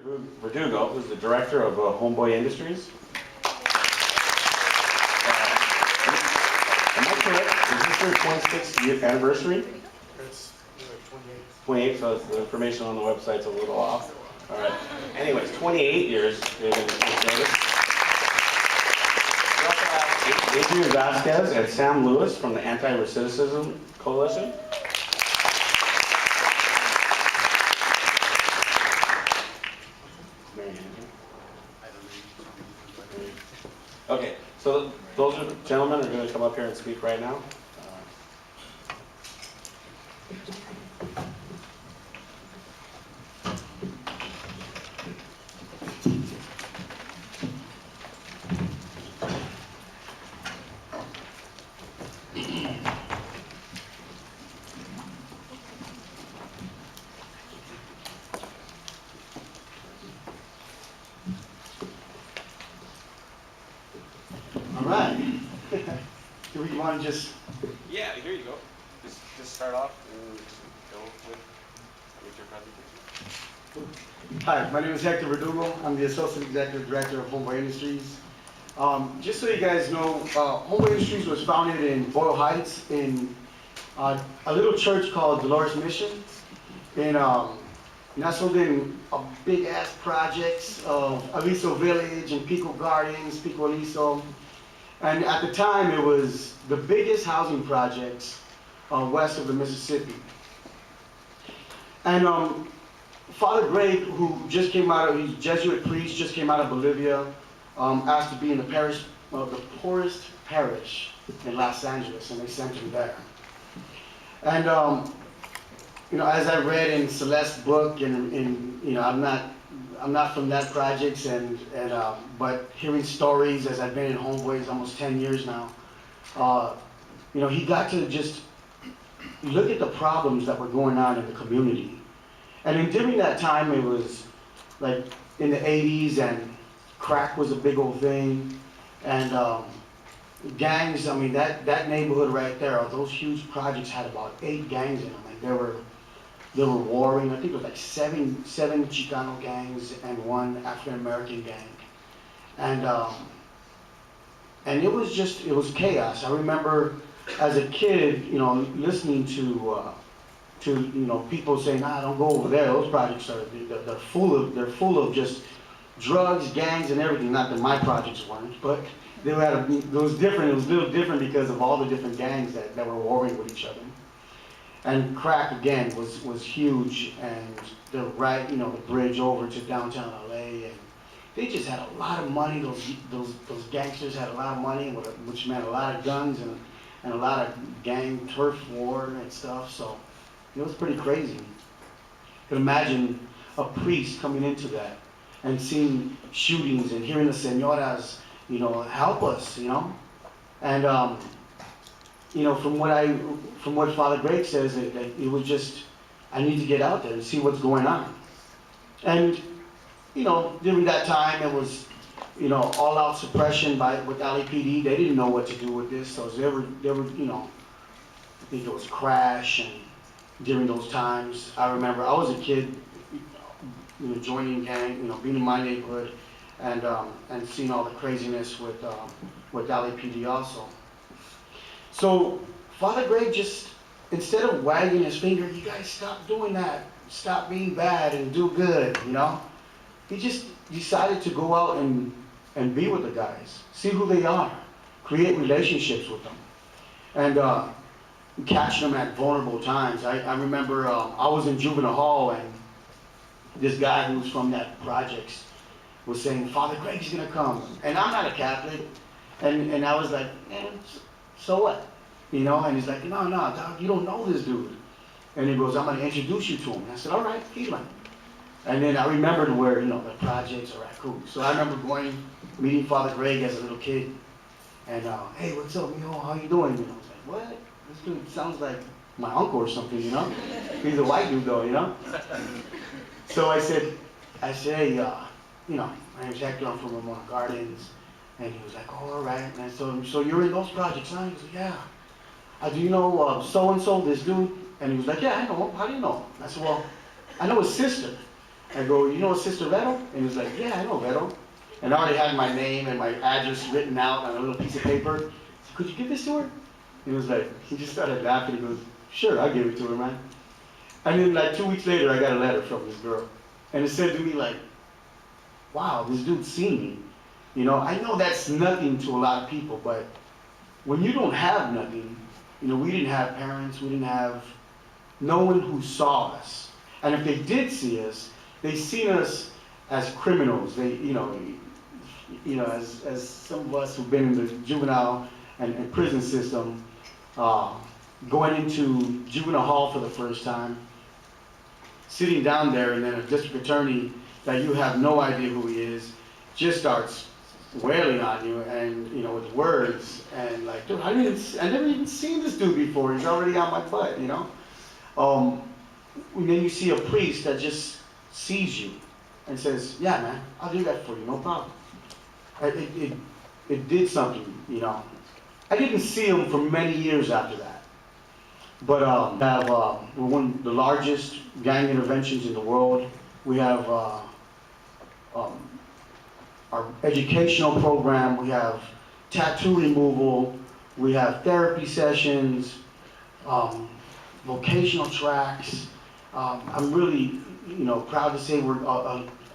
Verdugo, who's the director of Homeboy Industries. Am I correct? Is this their 26th anniversary? It's 28. 28, so the information on the website's a little off. All right. Anyways, 28 years they've been service. We also have Adrian Vasquez and Sam Lewis from the Anti-Recidivism Coalition. Okay, so those are, gentlemen are going to come up here and speak right now. All right. Do we want to just... Yeah, here you go. Just start off and go with your presentation. Hi, my name is Hector Verdugo. I'm the Associate Executive Director of Homeboy Industries. Just so you guys know, Homeboy Industries was founded in Boyle Heights in a little church called Dolores Mission. And nestled in a big ass projects of Aliso Village and Pico Gardens, Pico Aliso. And at the time, it was the biggest housing projects west of the Mississippi. And Father Greg, who just came out of, he's a Jesuit priest, just came out of Bolivia, asked to be in the parish, the poorest parish in Los Angeles, and they sent him there. And you know, as I read in Celeste's book, and you know, I'm not from that projects, but hearing stories as I've been in Homeboys almost 10 years now, you know, he got to just look at the problems that were going on in the community. And during that time, it was like in the 80s, and crack was a big old thing, and gangs. I mean, that neighborhood right there, those huge projects had about 8 gangs in them. Like they were warring. I think it was like seven Chicano gangs and 1 African American gang, and it was chaos. I remember as a kid, you know, listening to you know, people saying, "Nah, don't go over there. Those projects they're full of just drugs, gangs, and everything." Not that my projects weren't, but it was different. It was a little different because of all the different gangs that were warring with each other. And crack again was huge, and the bridge over to downtown LA, and they just had a lot of money. Those gangsters had a lot of money, which meant a lot of guns and a lot of gang turf war and stuff. So it was pretty crazy. You can imagine a priest coming into that and seeing shootings and hearing the senoras, you know, help us, you know, and you know, from what Father Greg says, that it was just, I need to get out there and see what's going on. And you know, during that time, it was, you know, all-out suppression with LAPD. They didn't know what to do with this, so they were, you know, I think it was Crash, and during those times, I remember I was a kid, you know, joining gang, you know, being in my neighborhood, and seeing all the craziness with LAPD also. So Father Greg just, instead of wagging his finger, "You guys stop doing that, stop being bad and do good," you know, he just decided to go out and be with the guys, see who they are, create relationships with them, and catch them at vulnerable times. I remember I was in juvenile hall, and this guy who was from that projects was saying, "Father Greg's gonna come," and I'm not a Catholic, and I was like, "So what?" You know, and he's like, "No, dog, you don't know this dude." And he goes, "I'm gonna introduce you to him." And I said, "All right, he's like." And then I remembered where, you know, the projects are at, cool. So I remember meeting Father Greg as a little kid, and "Hey, what's up, you know, how you doing?" You know, I was like, "What? This dude sounds like my uncle or something, you know?" He's a white dude though, you know? So I said, "Hey, you know, my name's Hector, I'm from Ramona Gardens." And he was like, "Oh, all right." And I told him, "So you're in those projects, huh?" He was like, "Yeah." "Do you know so-and-so, this dude?" And he was like, "Yeah, I know him. How do you know him?" I said, "Well, I know his sister." I go, you know Sister Vero? And he's like, yeah, I know Vero. And I already had my name and my address written out on a little piece of paper. So, could you give this to her? He was like, he just started laughing. He goes, sure, I'll give it to her, man. And then like 2 weeks later, I got a letter from this girl. And it said to me like, wow, this dude's seen me. You know, I know that's nothing to a lot of people, but when you don't have nothing, you know, we didn't have parents, we didn't have no one who saw us. And if they did see us, they seen us as criminals. They, you know, as some of us who've been in the juvenile and prison system, going into juvenile hall for the first time, sitting down there, and then a district attorney that you have no idea who he is just starts wailing on you, and you know, with words, and like, dude, I never even seen this dude before. He's already on my butt, you know. And then you see a priest that just sees you and says, yeah, man, I'll do that for you, no problem. It did something, you know. I didn't see him for many years after that. But we're one of the largest gang interventions in the world. We have our educational program, we have tattoo removal, we have therapy sessions, vocational tracks. I'm really, you know, proud to say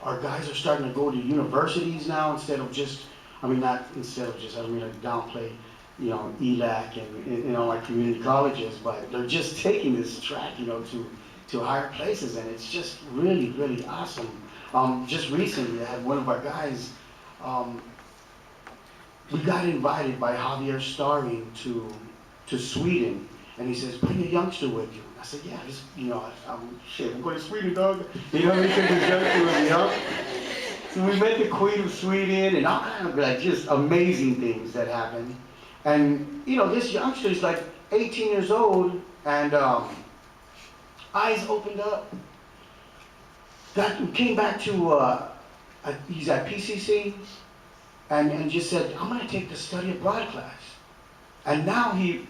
our guys are starting to go to universities now instead of just, I mean, not instead of just, I don't mean to downplay, you know, ELAC and you know, like community colleges, but they're just taking this track, you know, to higher places, and it's just really, really awesome. Just recently, I had one of our guys, we got invited by Javier Starring to Sweden, and he says, bring a youngster with you. I said, yeah, just, you know, I'm going to Sweden, dog. You know, he took his youngster with me, you know? So we met the Queen of Sweden, and all kind of like just amazing things that happened. And, you know, this youngster is like 18 years old, and eyes opened up. Came back to, he's at PCC, and just said, I'm going to take the study abroad class. And now he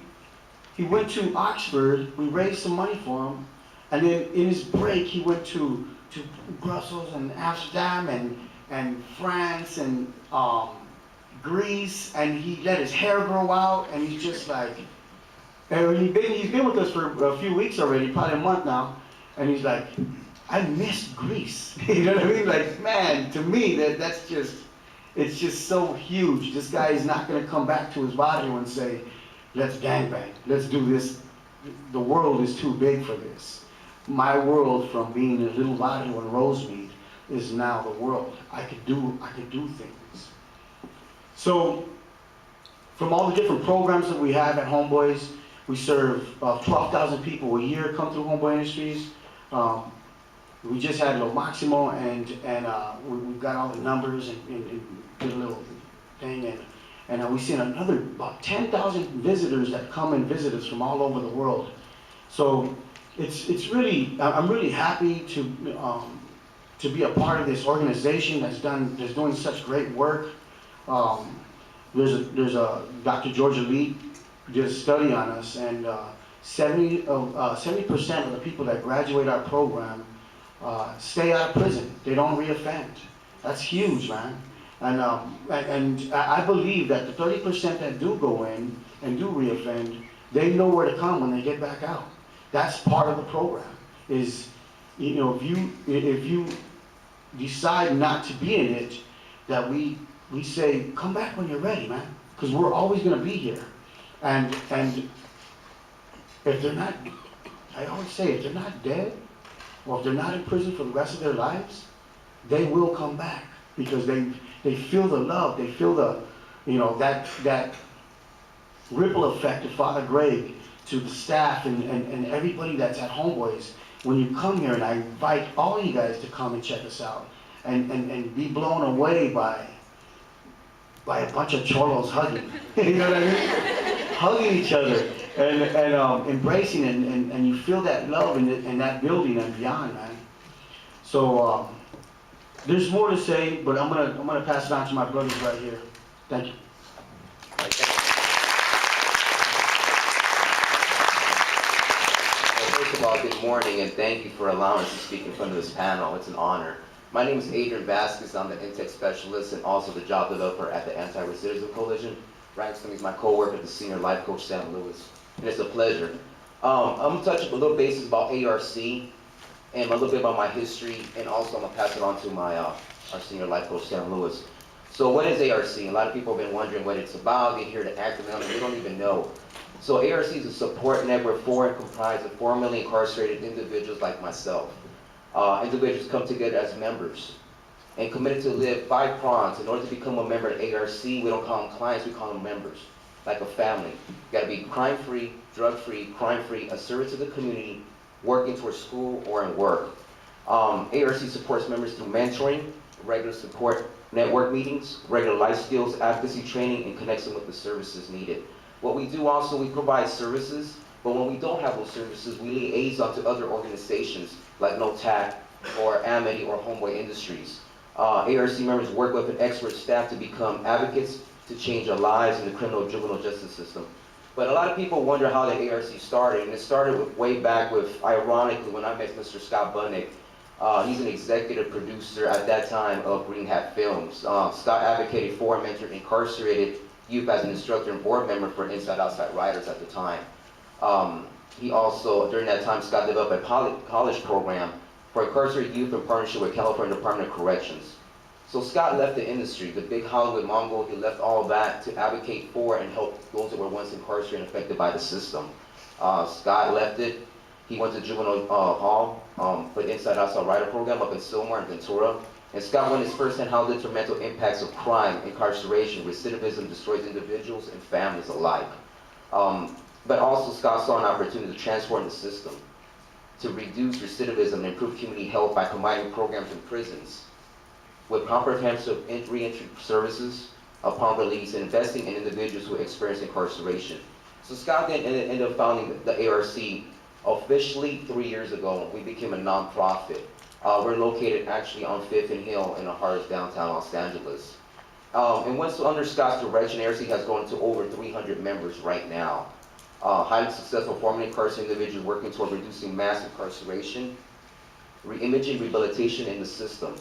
went to Oxford, we raised some money for him, and then in his break he went to Brussels and Amsterdam and France and Greece, and he let his hair grow out, and he's just like, and he's been with us for a few weeks already, probably a month now, and he's like, I missed Greece. You know what I mean? Like, man, to me, that's just, it's just so huge. This guy is not going to come back to his barrio and say, let's gangbang, let's do this. The world is too big for this. My world, from being a little barrio in Rosemead, is now the world. I could do things. So, from all the different programs that we have at Homeboys, we serve 12,000 people a year come through Homeboy Industries. We just had Lo Maximo, and we've got all the numbers and did a little thing, and we've seen another about 10,000 visitors that come and visit us from all over the world. So it's really, I'm really happy to be a part of this organization that's doing such great work. There's a Dr. Georgia Lee did a study on us, and 70% of the people that graduate our program stay out of prison. They don't reoffend. That's huge, man. And I believe that the 30% that do go in and do reoffend, they know where to come when they get back out. That's part of the program. Is, you know, if you decide not to be in it, that we say, come back when you're ready, man, because we're always going to be here. And if they're not, I always say, if they're not dead, or if they're not in prison for the rest of their lives, they will come back, because they feel the love, they feel the, you know, that ripple effect of Father Greg to the staff and everybody that's at Homeboys. When you come here, and I invite all you guys to come and check us out, and be blown away by a bunch of cholos hugging. You know what I mean? Hugging each other and embracing, and you feel that love in that building and beyond, man. So there's more to say, but I'm gonna pass it on to my brothers right here. Thank you. Well, first of all, good morning, and thank you for allowing us to speak in front of this panel. It's an honor. My name is Adrian Vasquez. I'm the intake specialist and also the job developer at the Anti-Recidivism Coalition. Ransom is my co-worker, the senior life coach, Sam Lewis. And it's a pleasure. I'm going to touch up a little basis about ARC and a little bit about my history, and also I'm going to pass it on to my our senior life coach, Sam Lewis. So what is ARC? A lot of people have been wondering what it's about. They hear the acronym and they don't even know. So ARC is a support network for and comprised of formerly incarcerated individuals like myself. Individuals come together as members and committed to live 5 prongs. In order to become a member of ARC, we don't call them clients, we call them members, like a family. You gotta be crime-free, drug-free, crime-free, a service to the community, working towards school or in work. ARC supports members through mentoring, regular support network meetings, regular life skills, advocacy training, and connects them with the services needed. What we do also, we provide services, but when we don't have those services, we liaison to other organizations like NOTAC or Amity or Homeboy Industries. ARC members work with an expert staff to become advocates to change our lives in the criminal juvenile justice system. But a lot of people wonder how the ARC started, and it started way back with, ironically, when I met Mr. Scott Bunnick. He's an executive producer at that time of Green Hat Films. Scott advocated for and mentored incarcerated youth as an instructor and board member for Inside Outside Writers at the time. He also, during that time, Scott developed a college program for incarcerated youth in partnership with California Department of Corrections. So Scott left the industry, the big Hollywood Mongol. He left all that to advocate for and help those that were once incarcerated and affected by the system. Scott left it. He went to juvenile hall for the Inside Outside Writer program up in Sylmar and Ventura. And Scott witnessed firsthand how detrimental impacts of crime, incarceration, recidivism destroys individuals and families alike. But also Scott saw an opportunity to transform the system, to reduce recidivism and improve community health by combining programs in prisons with comprehensive reentry services upon release and investing in individuals who experience incarceration. So Scott then ended up founding the ARC officially 3 years ago. We became a nonprofit. We're located actually on 5th and Hill in the heart of downtown Los Angeles. And once under Scott's direction, ARC has grown to over 300 members right now. Highly successful formerly incarcerated individuals working toward reducing mass incarceration, re-imaging rehabilitation in the system,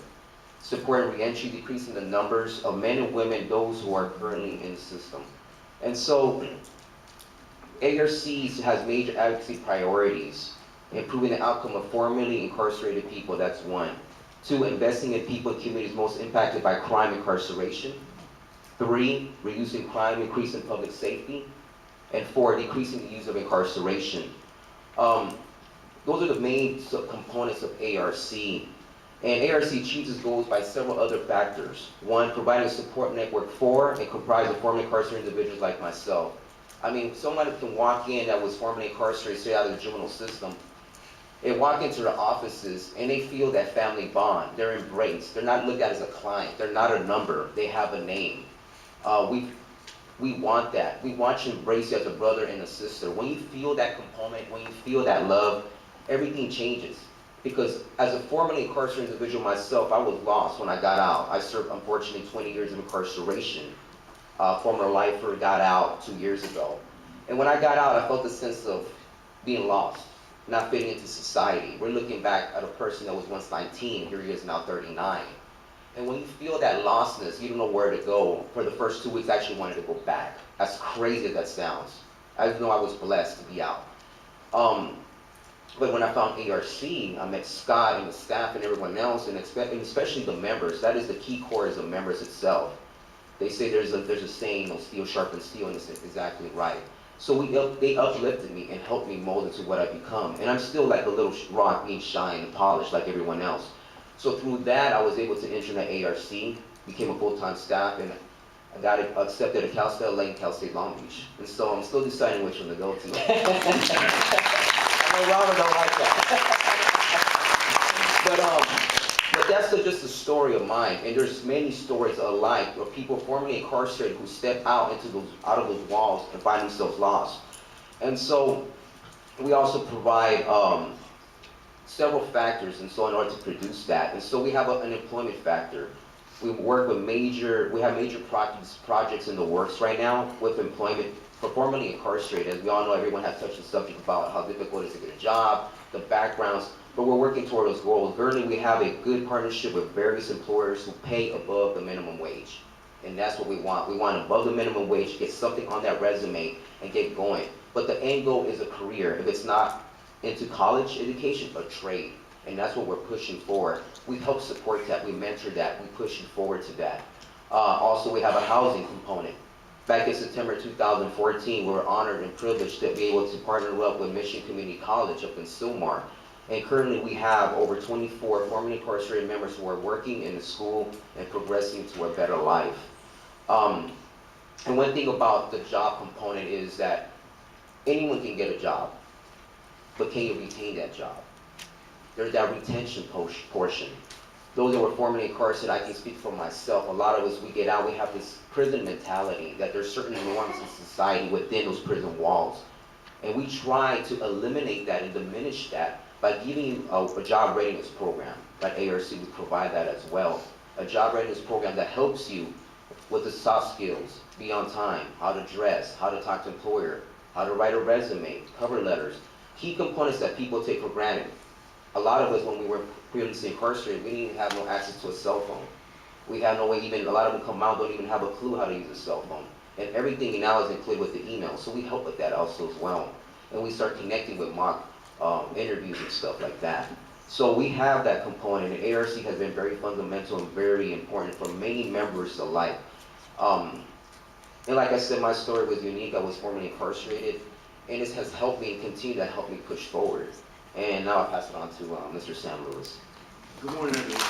supporting reentry, decreasing the numbers of men and women, those who are currently in the system. And so ARC has major advocacy priorities: improving the outcome of formerly incarcerated people, that's 1. 2, investing in people in communities most impacted by crime incarceration. 3, reducing crime, increasing public safety. And 4, decreasing the use of incarceration. Those are the main components of ARC. And ARC achieves its goals by several other factors. 1, providing a support network for and comprised of formerly incarcerated individuals like myself. I mean, someone can walk in that was formerly incarcerated, straight out of the juvenile system, and walk into their offices and they feel that family bond. They're embraced. They're not looked at as a client. They're not a number. They have a name. We want that. We want you to embrace you as a brother and a sister. When you feel that component, when you feel that love, everything changes. Because as a formerly incarcerated individual myself, I was lost when I got out. I served, unfortunately, 20 years of incarceration. Former lifer got out 2 years ago. And when I got out, I felt a sense of being lost, not fitting into society. We're looking back at a person that was once 19, here he is now 39. And when you feel that lostness, you don't know where to go. For the first 2 weeks, I actually wanted to go back. As crazy as that sounds. I just know I was blessed to be out. But when I found ARC, I met Scott and the staff and everyone else, and especially the members. That is the key core, is the members itself. They say there's a saying, no steel sharpens steel, and it's exactly right. So they uplifted me and helped me mold into what I've become. And I'm still like a little rock, being shine and polished like everyone else. So through that, I was able to enter the ARC, became a full-time staff, and I got accepted at Cal State LA and Cal State Long Beach. And so I'm still deciding which one to go to. I know Robert don't like that. But that's just a story of mine, and there's many stories alike of people formerly incarcerated who step out of those walls and find themselves lost. And so we also provide several factors, and so in order to produce that, and so we have an employment factor. We work with we have major projects in the works right now with employment for formerly incarcerated. As we all know, everyone has touched the subject about how difficult it is to get a job, the backgrounds. but we're working toward those goals. Currently, we have a good partnership with various employers who pay above the minimum wage. And that's what we want. We want above the minimum wage, get something on that resume and get going. But the end goal is a career. If it's not into college education, a trade. And that's what we're pushing for. We help support that, we mentor that, we push you forward to that. Also, we have a housing component. Back in September 2014, we were honored and privileged to be able to partner up with Mission Community College up in Sylmar. And currently we have over 24 formerly incarcerated members who are working in the school and progressing to a better life. And one thing about the job component is that anyone can get a job, but can you retain that job? There's that retention portion. Those that were formerly incarcerated, I can speak for myself. A lot of us, we get out, we have this prison mentality that there's certain norms in society within those prison walls. And we try to eliminate that and diminish that by giving you a job readiness program. At ARC, we provide that as well. A job readiness program that helps you with the soft skills, be on time, how to dress, how to talk to employer, how to write a resume, cover letters, key components that people take for granted. A lot of us, when we were previously incarcerated, we didn't even have no access to a cell phone. We have no way, even a lot of them come out, don't even have a clue how to use a cell phone. And everything now is included with the email, so we help with that also as well. And we start connecting with mock interviews and stuff like that. So we have that component, and ARC has been very fundamental and very important for many members alike. And like I said, my story was unique. I was formerly incarcerated, and this has helped me and continue to help me push forward. And now I'll pass it on to Mr. Sam Lewis. Good morning, everyone.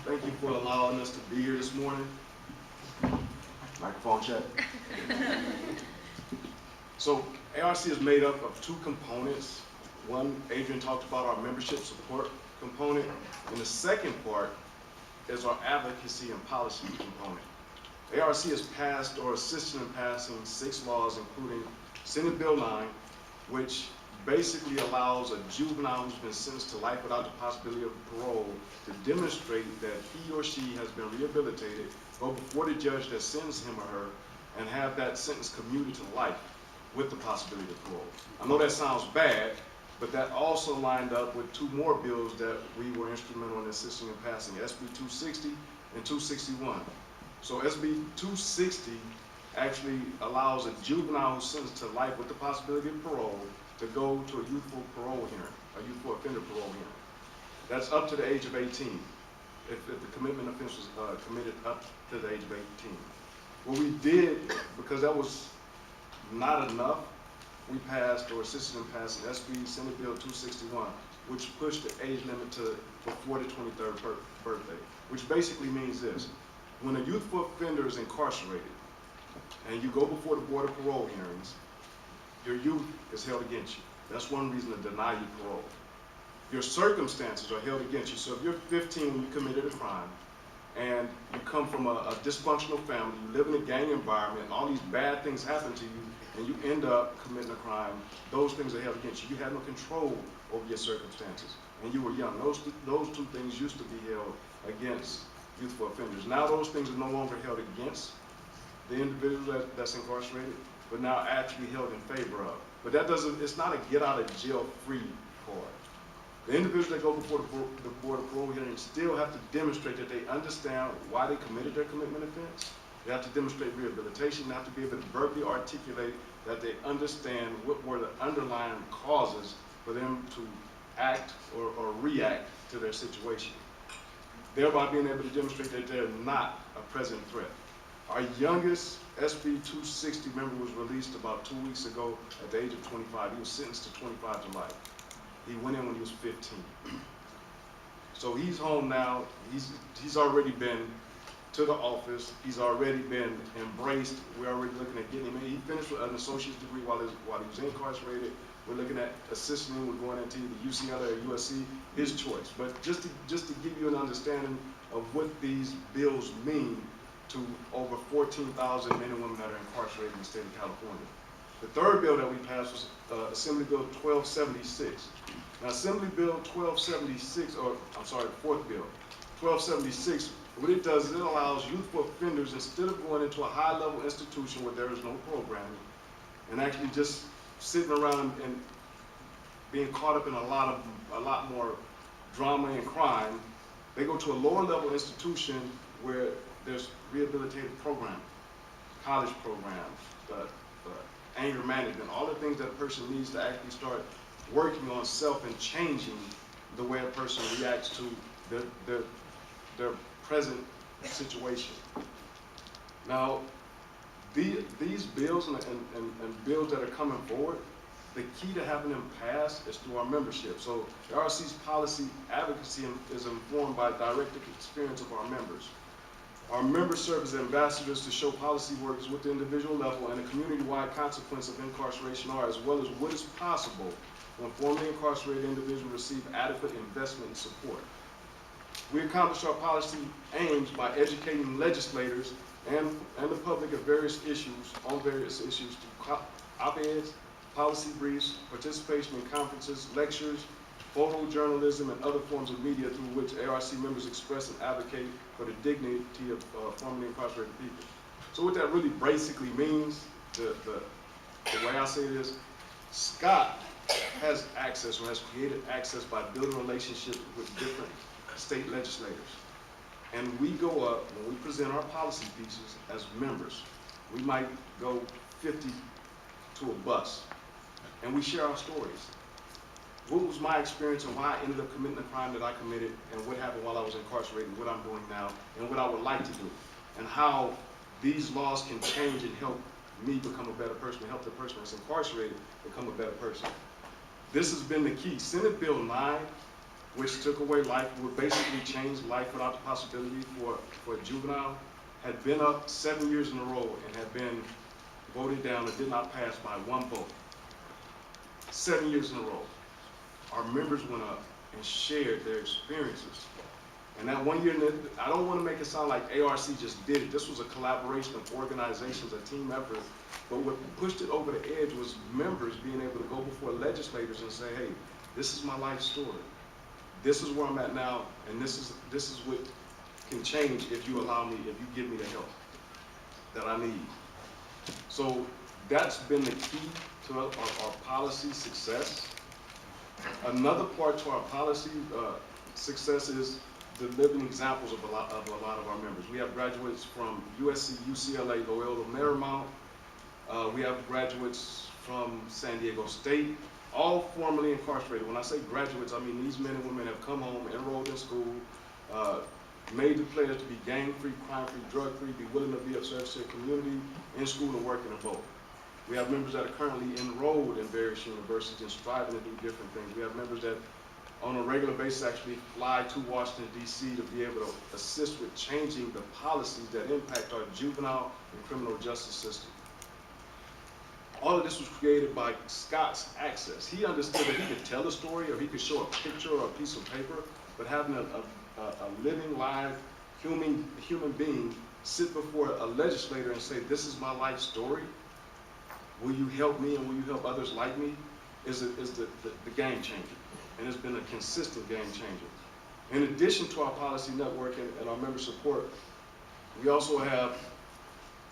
Thank you for allowing us to be here this morning. Microphone check. So ARC is made up of two components. One, Adrian talked about our membership support component, and the second part is our advocacy and policy component. ARC has passed or assisted in passing 6 laws, including Senate Bill 9, which basically allows a juvenile who's been sentenced to life without the possibility of parole to demonstrate that he or she has been rehabilitated, go before the judge that sentenced him or her, and have that sentence commuted to life with the possibility of parole. I know that sounds bad, but that also lined up with 2 more bills that we were instrumental in assisting in passing, SB 260 and 261. So SB 260 actually allows a juvenile who's sentenced to life with the possibility of parole to go to a youthful parole hearing, a youthful offender parole hearing. That's up to the age of 18, if the commitment offense was committed up to the age of 18. What we did, because that was not enough, we passed or assisted in passing SB Senate Bill 261, which pushed the age limit to before the 23rd birthday, which basically means this. When a youthful offender is incarcerated and you go before the Board of Parole hearings, your youth is held against you. That's one reason to deny you parole. Your circumstances are held against you. So if you're 15 when you committed a crime and you come from a dysfunctional family, you live in a gang environment, and all these bad things happen to you, and you end up committing a crime, those things are held against you. You have no control over your circumstances. And you were young. Those 2 things used to be held against youthful offenders. Now those things are no longer held against the individual that's incarcerated, but now actually held in favor of. But that doesn't, it's not a get out of jail free card. The individuals that go before the Board of Parole hearing still have to demonstrate that they understand why they committed their commitment offense. They have to demonstrate rehabilitation. They have to be able to verbally articulate that they understand what were the underlying causes for them to act or react to their situation, thereby being able to demonstrate that they're not a present threat. Our youngest SB 260 member was released about 2 weeks ago at the age of 25. He was sentenced to 25 to life. He went in when he was 15. So he's home now. He's already been to the office. He's already been embraced. We're already looking at getting him in. He finished with an associate's degree while he was incarcerated. We're looking at assisting him with going into either UCLA or USC, his choice. But just to give you an understanding of what these bills mean to over 14,000 men and women that are incarcerated in the state of California. The third bill that we passed was Assembly Bill 1276. Now Assembly Bill 1276, or I'm sorry, the fourth bill, 1276, what it does is it allows youthful offenders, instead of going into a high-level institution where there is no programming, and actually just sitting around and being caught up in a lot more drama and crime. They go to a lower level institution where there's rehabilitative programs, college programs, the anger management, all the things that a person needs to actually start working on self and changing the way a person reacts to their present situation. Now, these bills and bills that are coming forward, the key to having them pass is through our membership. So the RC's policy advocacy is informed by direct experience of our members. Our members serve as ambassadors to show policy works with the individual level and the community-wide consequence of incarceration are, as well as what is possible when formerly incarcerated individuals receive adequate investment and support. We accomplish our policy aims by educating legislators and the public of various issues, through op-eds, policy briefs, participation in conferences, lectures, photojournalism, and other forms of media through which ARC members express and advocate for the dignity of formerly incarcerated people. So what that really basically means, the way I say it is, Scott has access, or has created access by building relationships with different state legislators. And we go up, when we present our policy pieces as members, we might go 50 to a bus, and we share our stories. What was my experience and why I ended up committing the crime that I committed, and what happened while I was incarcerated, what I'm doing now, and what I would like to do, and how these laws can change and help me become a better person, and help the person that's incarcerated become a better person. This has been the key. Senate Bill 9, which took away life, would basically change life without the possibility for a juvenile, had been up 7 years in a row and had been voted down and did not pass by 1 vote. 7 years in a row. Our members went up and shared their experiences. And that 1 year, I don't want to make it sound like ARC just did it. This was a collaboration of organizations, a team effort. But what pushed it over the edge was members being able to go before legislators and say, hey, this is my life story. This is where I'm at now, and this is what can change if you allow me, if you give me the help that I need. So that's been the key to our policy success. Another part to our policy success is the living examples of a lot of our members. We have graduates from USC, UCLA, Loyola Marymount. We have graduates from San Diego State, all formerly incarcerated. When I say graduates, I mean these men and women have come home, enrolled in school, made the pledge to be gang-free, crime-free, drug-free, be willing to be of service to the community, in school and working and vote. We have members that are currently enrolled in various universities and striving to do different things. We have members that on a regular basis actually fly to Washington, D.C. to be able to assist with changing the policies that impact our juvenile and criminal justice system. All of this was created by Scott's access. He understood that he could tell a story or he could show a picture or a piece of paper, but having a living, live human being sit before a legislator and say, this is my life story, will you help me and will you help others like me, is the game changer. And it's been a consistent game changer. In addition to our policy network and our member support, we also have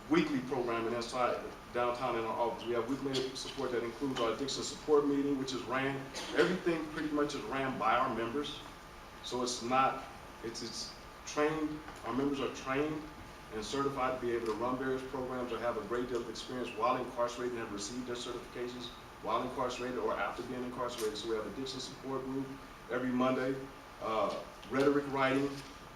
weekly programming inside downtown in our office. We have weekly support that includes our addiction support meeting, which is ran, everything pretty much is ran by our members. So it's trained, our members are trained and certified to be able to run various programs or have a great deal of experience while incarcerated and have received their certifications while incarcerated or after being incarcerated. So we have addiction support group every Monday, rhetoric writing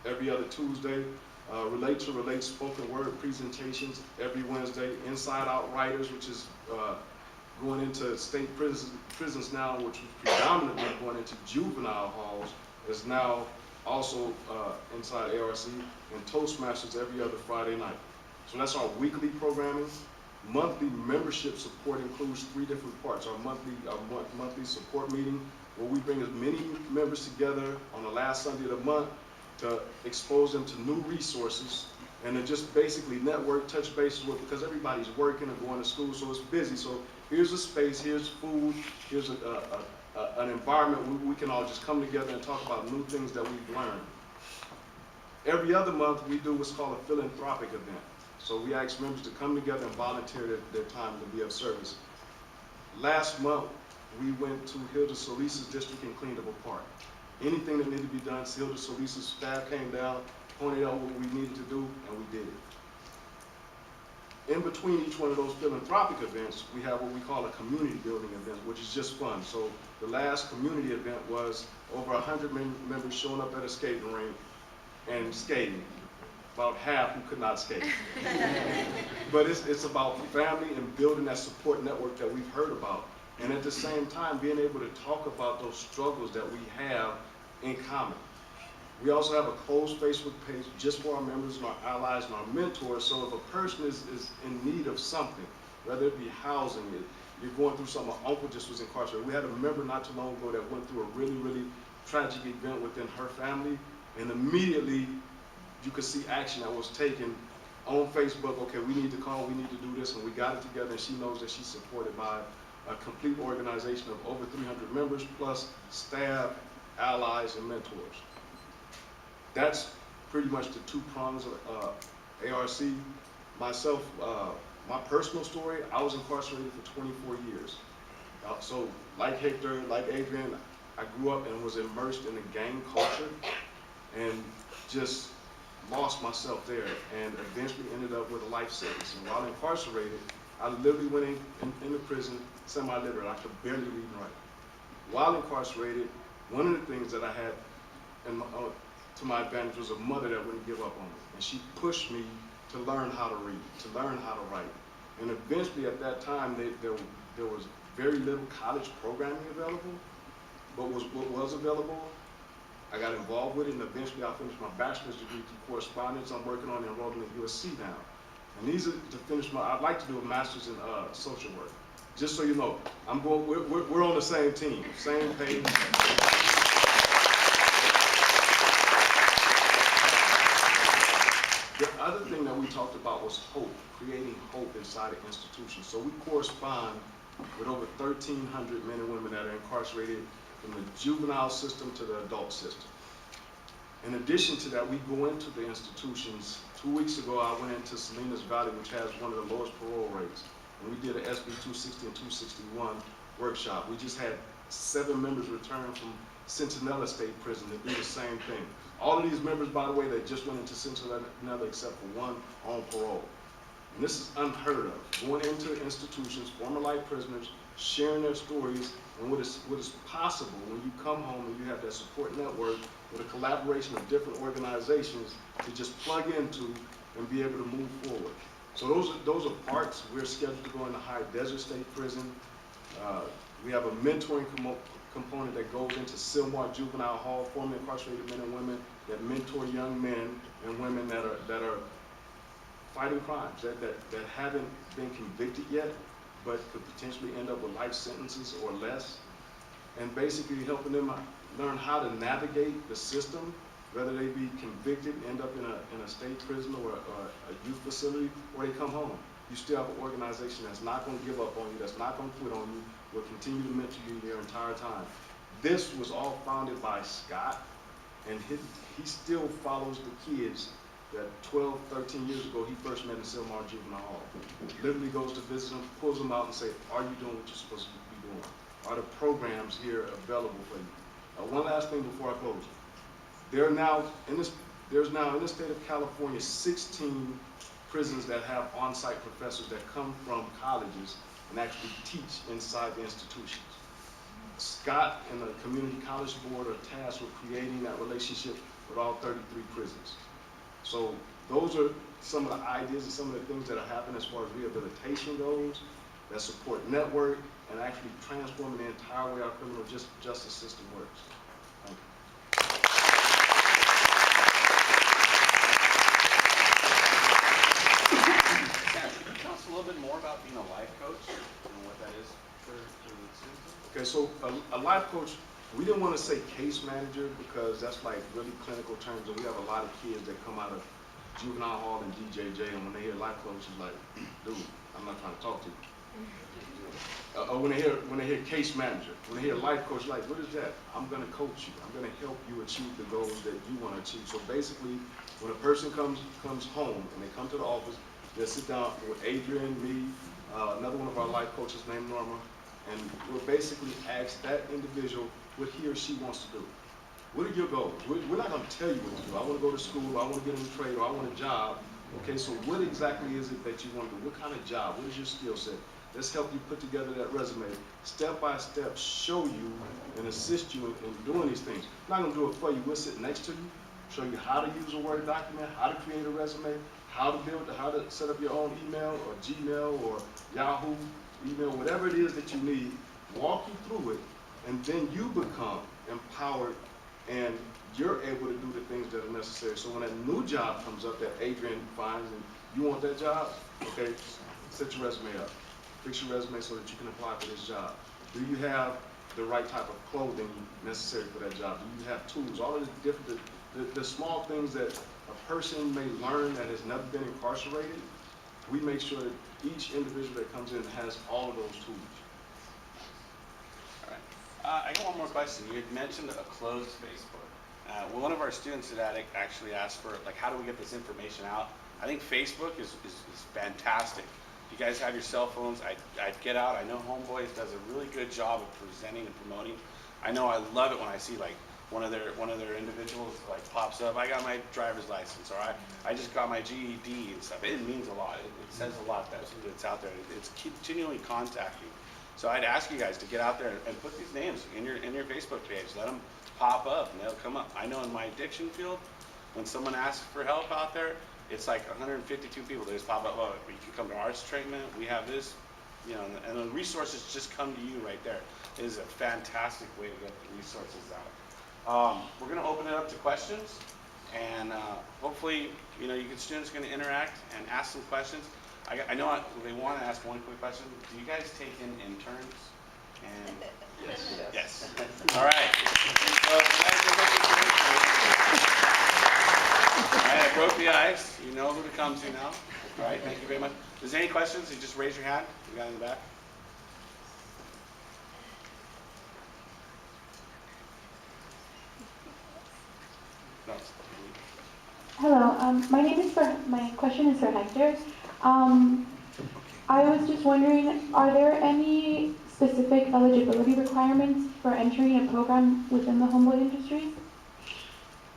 every other Tuesday, relate to relate spoken word presentations every Wednesday, inside out writers, which is going into state prisons now, which was predominantly going into juvenile halls, is now also inside ARC, and Toastmasters every other Friday night. So that's our weekly programming. Monthly membership support includes 3 different parts. Our monthly support meeting, where we bring as many members together on the last Sunday of the month to expose them to new resources and to just basically network, touch bases with, because everybody's working and going to school, so it's busy. So here's a space, here's food, here's an environment where we can all just come together and talk about new things that we've learned. Every other month, we do what's called a philanthropic event. So we ask members to come together and volunteer their time to be of service. Last month, we went to Hilda Solis's district and cleaned up a park. Anything that needed to be done, Hilda Solis's staff came down, pointed out what we needed to do, and we did it. In between each one of those philanthropic events, we have what we call a community building event, which is just fun. So the last community event was over 100 members showing up at a skating rink and skating. About half who could not skate. But it's about family and building that support network that we've heard about. And at the same time, being able to talk about those struggles that we have in common. We also have a closed Facebook page just for our members and our allies and our mentors. So if a person is in need of something, whether it be housing, you're going through something, my uncle just was incarcerated. We had a member not too long ago that went through a really, really tragic event within her family, and immediately you could see action that was taken on Facebook. Okay, we need to call, we need to do this, and we got it together, and she knows that she's supported by a complete organization of over 300 members, plus staff, allies, and mentors. That's pretty much the two prongs of ARC. Myself, my personal story, I was incarcerated for 24 years. So like Hector, like Adrian, I grew up and was immersed in the gang culture and just lost myself there and eventually ended up with a life sentence. And while incarcerated, I literally went into prison semi-literate. I could barely read and write. While incarcerated, one of the things that I had to my advantage was a mother that wouldn't give up on me. And she pushed me to learn how to read, to learn how to write. And eventually at that time, there was very little college programming available, but what was available, I got involved with it, and eventually I finished my bachelor's degree through correspondence. I'm working on enrolling at USC now. And these are to finish I'd like to do a master's in social work. Just so you know, we're on the same team, same page. The other thing that we talked about was hope, creating hope inside of institutions. So we correspond with over 1,300 men and women that are incarcerated from the juvenile system to the adult system. In addition to that, we go into the institutions. 2 weeks ago, I went into Salinas Valley, which has one of the lowest parole rates. And we did an SB 260 and 261 workshop. We just had 7 members return from Centinela State Prison to do the same thing. All of these members, by the way, they just went into Centinela except for one on parole. And this is unheard of. Going into institutions, former life prisoners, sharing their stories, and what is possible when you come home and you have that support network with a collaboration of different organizations to just plug into and be able to move forward. So those are parts. We're scheduled to go into High Desert State Prison. We have a mentoring component that goes into Silmar Juvenile Hall, formerly incarcerated men and women that mentor young men and women that are fighting crimes, that haven't been convicted yet, but could potentially end up with life sentences or less. And basically helping them learn how to navigate the system, whether they be convicted, end up in a state prison or a youth facility, or they come home. You still have an organization that's not going to give up on you, that's not going to quit on you, will continue to mentor you your entire time. This was all founded by Scott, and he still follows the kids that 12, 13 years ago he first met in Silmar Juvenile Hall. Literally goes to visit them, pulls them out and say, are you doing what you're supposed to be doing? Are the programs here available for you? One last thing before I close. There's now in the state of California 16 prisons that have on-site professors that come from colleges and actually teach inside the institutions. Scott and the Community College Board are tasked with creating that relationship with all 33 prisons. So those are some of the ideas and some of the things that are happening as far as rehabilitation goes, that support network, and actually transforming the entire way our criminal justice system works. Thank you. Can you tell us a little bit more about being a life coach and what that is for the students? Okay, so a life coach, we didn't want to say case manager because that's like really clinical terms, and we have a lot of kids that come out of juvenile hall and DJJ, and when they hear life coach, it's like, dude, I'm not trying to talk to you. Or when they hear case manager, when they hear life coach, like, what is that? I'm going to coach you. I'm going to help you achieve the goals that you want to achieve. So basically, when a person comes home and they come to the office, they'll sit down with Adrian, me, another one of our life coaches named Norma, And we'll basically ask that individual what he or she wants to do. What are your goals? We're not gonna tell you what to do. I wanna go to school, I wanna get in a trade, or I want a job. Okay, so what exactly is it that you want to do? What kind of job? What is your skill set? Let's help you put together that resume, step by step, show you and assist you in doing these things. I'm not gonna do it for you. We'll sit next to you, show you how to use a Word document, how to create a resume, how to set up your own email or Gmail or Yahoo email, whatever it is that you need, walk you through it, and then you become empowered and you're able to do the things that are necessary. So when a new job comes up that Adrian finds and you want that job, okay, set your resume up. Fix your resume so that you can apply for this job. Do you have the right type of clothing necessary for that job? Do you have tools? All of the different, the small things that a person may learn that has never been incarcerated, we make sure that each individual that comes in has all of those tools. All right. I got one more question. You had mentioned a closed Facebook. One of our students had actually asked for, like, how do we get this information out? I think Facebook is fantastic. If you guys have your cell phones, I'd get out. I know Homeboys does a really good job of presenting and promoting. I know I love it when I see, like, one of their individuals, like, pops up. I got my driver's license, or I just got my GED and stuff. It means a lot. It says a lot that it's out there. It's continually contacting. So I'd ask you guys to get out there and put these names in your Facebook page. Let them pop up and they'll come up. I know in my addiction field, when someone asks for help out there, it's like 152 people. They just pop up. Oh, you can come to arts treatment. We have this, you know, and the resources just come to you right there. It is a fantastic way to get the resources out. We're going to open it up to questions, and hopefully, you know, students are going to interact and ask some questions. I know they want to ask one quick question. Do you guys take in interns? And yes. All right. So, all right, I broke the ice. You know who to come to now. All right, thank you very much. If there's any questions, you just raise your hand. You got in the back. No. Hello, my question is for Hector. I was just wondering, are there any specific eligibility requirements for entering a program within the Homeboy Industries?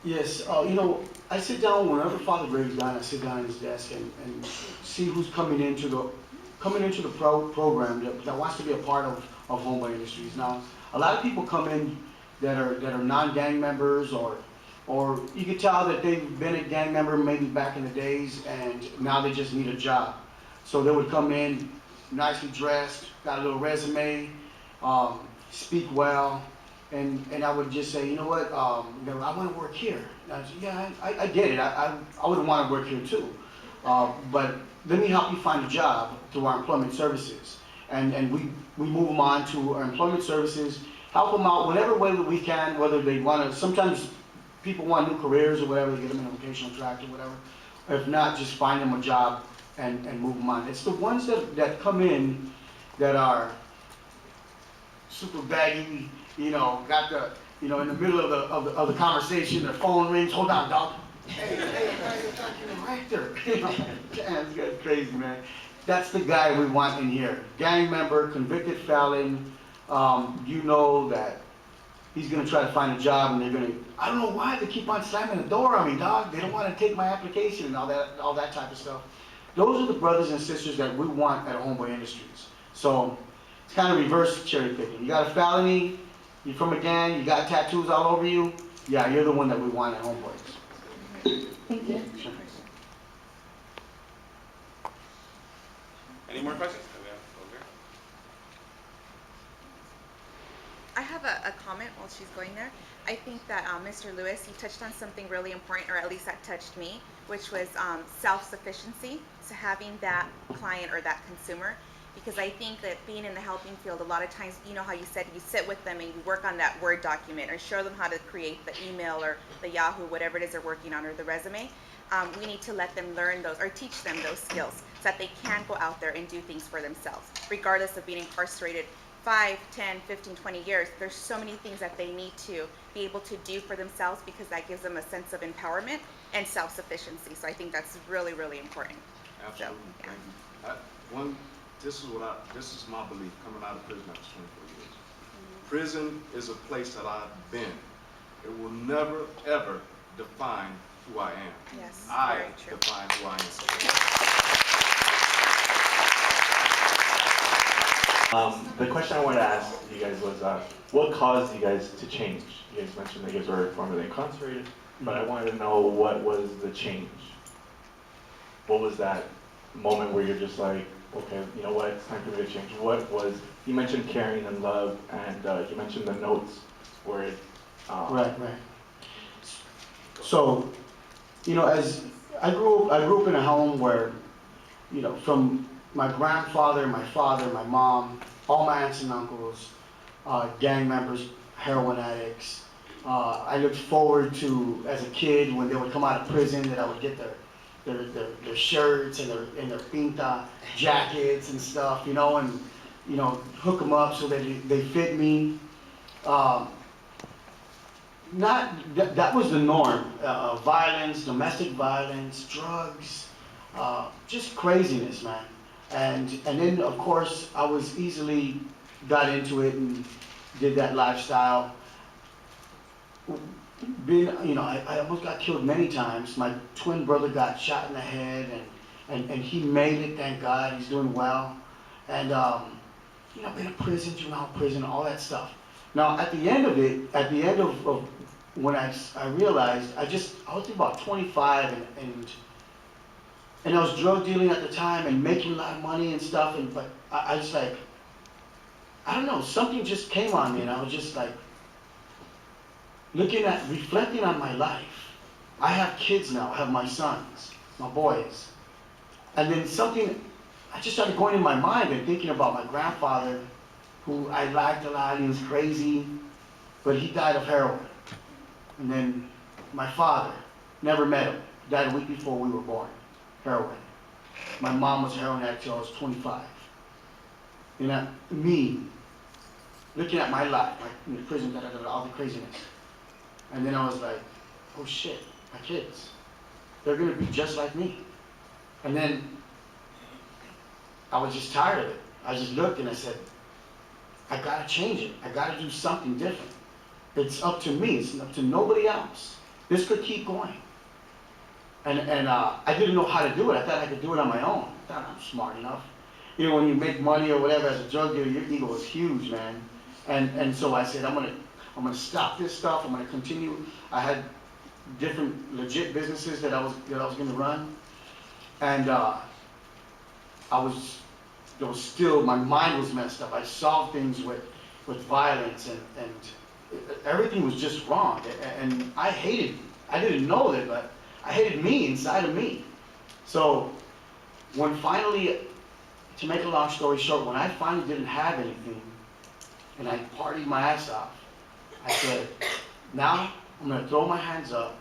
Yes, you know, I sit down whenever Father Greg's gone. I sit down at his desk and see who's coming into the program that wants to be a part of Homeboy Industries. Now, a lot of people come in that are non-gang members, or you can tell that they've been a gang member maybe back in the days, and now they just need a job. So they would come in nicely dressed, got a little resume, speak well. And I would just say, you know what, you know, I want to work here. And I said, yeah, I get it. I would want to work here too. But let me help you find a job through our employment services. And we move them on to our employment services, help them out whatever way that we can, whether they want to, sometimes people want new careers or whatever, they get them in a vocational track or whatever. If not, just find them a job and move them on. It's the ones that come in that are super baggy, you know, got the, you know, in the middle of the conversation, their phone rings, hold on, dog. Hey, you're talking to Rector. You know, damn, this guy's crazy, man. That's the guy we want in here. Gang member, convicted felon, you know that he's gonna try to find a job and they're gonna, I don't know why they keep on slamming the door on me, dog. They don't want to take my application and all that type of stuff. Those are the brothers and sisters that we want at Homeboy Industries. So it's kind of reverse cherry picking. You got a felony, you're from a gang, you got tattoos all over you, yeah, you're the one that we want at Homeboys. Thank you. Sure. Any more questions? I have a comment while she's going there. I think that Mr. Lewis, he touched on something really important, or at least that touched me, which was self-sufficiency. So having that client or that consumer, because I think that being in the helping field, a lot of times, you know how you said you sit with them and you work on that Word document or show them how to create the email or the Yahoo, whatever it is they're working on, or the resume. We need to let them learn those or teach them those skills so that they can go out there and do things for themselves, regardless of being incarcerated 5, 10, 15, 20 years. There's so many things that they need to be able to do for themselves, because that gives them a sense of empowerment and self-sufficiency. So I think that's really, really important. Absolutely. So, yeah. One this is my belief coming out of prison after 24 years. Prison is a place that I've been. It will never, ever define who I am. Yes, I very true. define who I am. The question I wanted to ask you guys was, what caused you guys to change? You guys mentioned that you guys were formerly incarcerated, but I wanted to know what was the change? What was that moment where you're just like, okay, you know what, it's time for me to change? What was, you mentioned caring and love, and you mentioned the notes where it, Right. So, you know, as I grew up in a home where, you know, from my grandfather, my father, my mom, all my aunts and uncles, gang members, heroin addicts. I looked forward to, as a kid, when they would come out of prison, that I would get their shirts and their pinta jackets and stuff, you know, and, you know, hook them up so that they fit me. That was the norm. Violence, domestic violence, drugs, just craziness, man. And then, of course, I was easily got into it and did that lifestyle. You know, I almost got killed many times. My twin brother got shot in the head, and he made it, thank God. He's doing well. And, you know, been in prison, juvenile prison, all that stuff. Now, at the end of it, at the end of when I realized, I was about 25, and I was drug dealing at the time and making a lot of money and stuff, but I just like, I don't know, something just came on me, and I was just like, reflecting on my life. I have kids now, I have my sons, my boys. And then I just started going in my mind and thinking about my grandfather, who I liked a lot. He was crazy, but he died of heroin. And then my father, never met him, died a week before we were born, heroin. My mom was a heroin addict till I was 25. You know, me, looking at my life, like in the prison, all the craziness. And then I was like, oh shit, my kids, they're gonna be just like me. And then I was just tired of it. I just looked and I said, I gotta change it. I gotta do something different. It's up to me, it's up to nobody else. This could keep going. And I didn't know how to do it. I thought I could do it on my own. I thought I'm smart enough. You know, when you make money or whatever as a drug dealer, your ego is huge, man. And so I said, I'm gonna stop this stuff. I'm gonna continue. I had different legit businesses that I was gonna run, and there was still, my mind was messed up. I saw things with violence and everything was just wrong. And I didn't know that, but I hated me inside of me. So when finally, to make a long story short, when I finally didn't have anything and I partied my ass off, I said, now I'm gonna throw my hands up.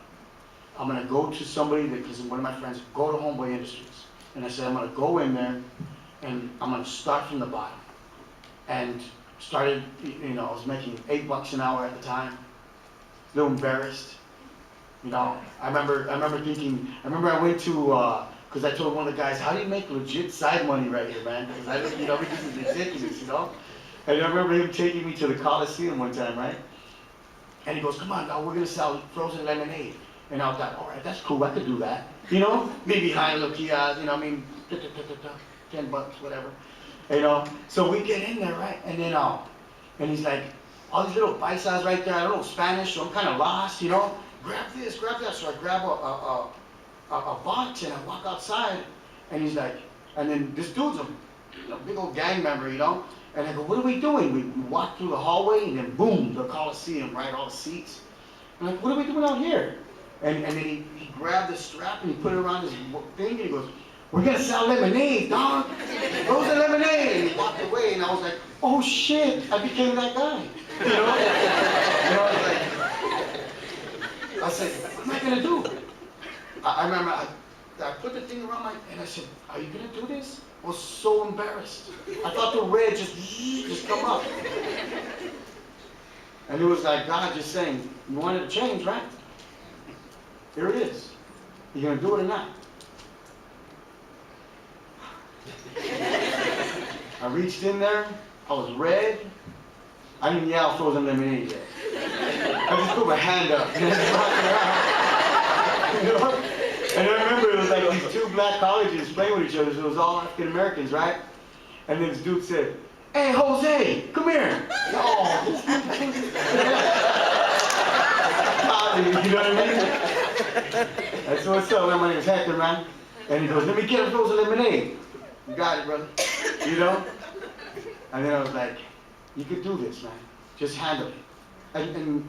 I'm gonna go to somebody because one of my friends, go to Homeboy Industries. And I said, I'm gonna go in there and I'm gonna start from the bottom. And started, you know, I was making $8 an hour at the time, a little embarrassed. You know, I remember I went to, because I told one of the guys, how do you make legit side money right here, man? Because I don't, you know, this is ridiculous, you know? And I remember him taking me to the Coliseum one time, right? And he goes, come on, now we're gonna sell frozen lemonade. And I was like, all right, that's cool, I could do that. You know, me behind a little kiosk, you know, I mean, $10, whatever. You know, so we get in there, right? And then, and he's like, all these little paisas right there, I don't know Spanish, so I'm kind of lost, you know? Grab this, grab that. So I grab a box and I walk outside, and he's like, and then this dude's a big old gang member, you know? And I go, what are we doing? We walk through the hallway, and then boom, the Coliseum, right? All the seats. I'm like, what are we doing out here? And then he grabbed the strap and he put it around his thing, and he goes, we're gonna sell lemonade, dog. Frozen lemonade. And he walked away, and I was like, oh shit, I became that guy. You know? I said, what am I gonna do? I remember I put the thing around and I said, are you gonna do this? I was so embarrassed. I thought the red just come up. And it was like God just saying, you wanted to change, right? Here it is. You gonna do it or not? I reached in there, I was red. I didn't yell frozen lemonade yet. I just put my hand up and I just walked around. You know? And I remember it was like these two black colleges playing with each other, so it was all African Americans, right? And then this dude said, "Hey, Jose, come here." Oh. You know what I mean? That's what's up, man. My name is Hector, man. And he goes, "Let me get a frozen lemonade." You got it, brother. You know? And then I was like, "You could do this, man. Just handle it." And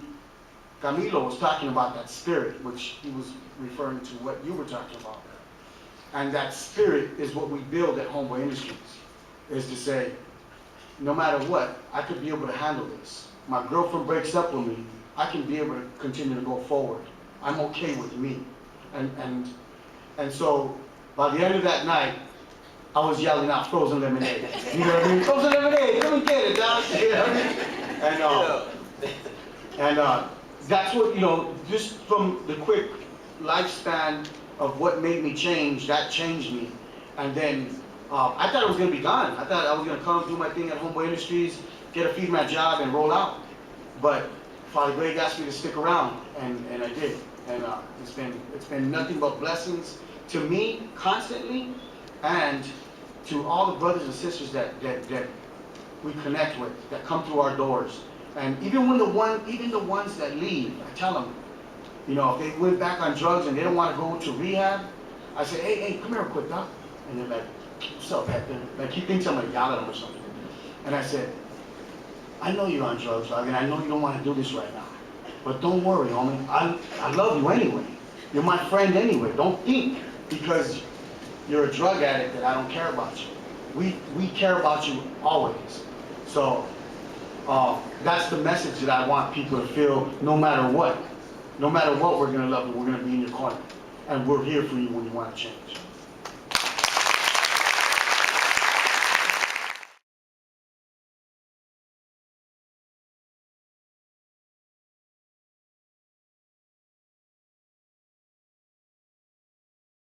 Camilo was talking about that spirit, which he was referring to what you were talking about. And that spirit is what we build at Homeboy Industries, is to say, no matter what, I could be able to handle this. My girlfriend breaks up with me, I can be able to continue to go forward. I'm okay with me. And so, by the end of that night, I was yelling out frozen lemonade. You know what I mean? Frozen lemonade, come and get it, dog. You know what I mean? And that's what, you know, just from the quick lifespan of what made me change, that changed me. And then I thought I was going to be gone. I thought I was going to come do my thing at Homeboy Industries, get a feed my job, and roll out. But Father Greg asked me to stick around, and I did. And it's been nothing but blessings to me constantly, and to all the brothers and sisters that we connect with, that come through our doors. And even the ones that leave, I tell them, you know, if they went back on drugs and they don't want to go to rehab, I say, hey, come here real quick, doc. And they're like, "What's up, Hector?" Like he thinks I'm gonna yell at him or something. And I said, "I know you're on drugs, dog, and I know you don't want to do this right now. But don't worry, homie. I love you anyway. You're my friend anyway. Don't think because you're a drug addict that I don't care about you. We care about you always." So that's the message that I want people to feel. No matter what, we're gonna love you. We're gonna be in your corner, and we're here for you when you want to change.